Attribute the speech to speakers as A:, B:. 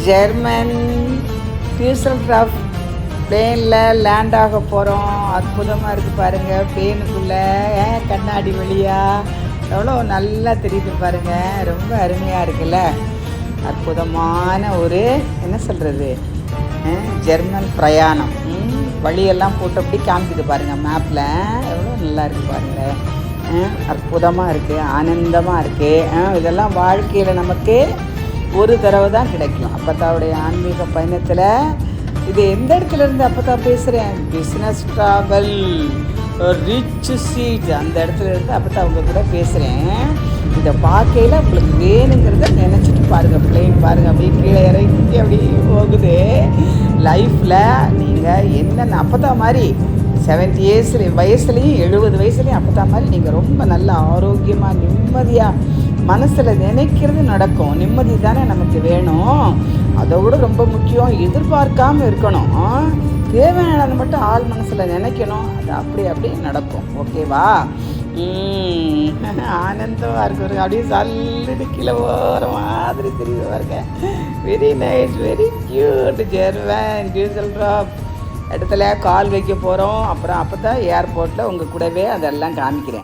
A: German டியூசல்டாஃப் பிளேனில் land ஆக போகிறோம். அற்புதமாக இருக்குது பாருங்கள். பிளேனுக்குள்ளே கண்ணாடி வழியாக எவ்வளோ நல்லா தெரியுது பாருங்கள். ரொம்ப அருமையாக இருக்குல்ல. அற்புதமான ஒரு என்ன சொல்கிறது ஜெர்மன் பிரயாணம். வழியெல்லாம் போட்டு அப்படி காமிக்குது பாருங்கள் மேப்பில். எவ்வளோ நல்லா இருக்குது பாருங்கள். அற்புதமாக இருக்குது, ஆனந்தமாக இருக்குது. இதெல்லாம் வாழ்க்கையில் நமக்கு ஒரு தடவை தான் கிடைக்கும். அப்பத்தாவுடைய ஆன்மீக பயணத்தில் இது எந்த இடத்துல இருந்து அப்பத்தான் பேசுகிறேன், பிஸ்னஸ் ட்ராவல் ரிச் சீட் அந்த இடத்துல இருந்து அப்பத்தான் அவங்க கூட பேசுகிறேன். இதை பார்க்கையில் உங்களுக்கு வேணுங்கிறத நினச்சிட்டு பாருங்கள். பிளேன் பாருங்கள் அப்படியே கீழே இறங்கி அப்படியே போகுது. லைஃப்பில் நீங்கள் என்னென்ன அப்பத்தான் மாதிரி 70 வயசுலேயும் 70 வயசுலேயும் அப்பத்தான் மாதிரி நீங்கள் ரொம்ப நல்ல ஆரோக்கியமாக நிம்மதியாக மனசில் நினைக்கிறது நடக்கும். நிம்மதி தானே நமக்கு வேணும். அதோட ரொம்ப முக்கியம் எதிர்பார்க்காமல் இருக்கணும். தேவையானது மட்டும் ஆள் மனசில் நினைக்கணும். அது அப்படி நடக்கும். ஓகேவா? ஆனந்தமாக இருக்கு. அப்படியே சல்லுன்னு கீழே போகிற மாதிரி தெரியுது பாருங்க. Very nice, very cute. German Dusseldorf இடத்துல கால் வைக்க போகிறோம். அப்புறம் அப்போ தான் ஏர்போர்ட்டில் உங்கள் கூடவே அதெல்லாம் காமிக்கிறேன்.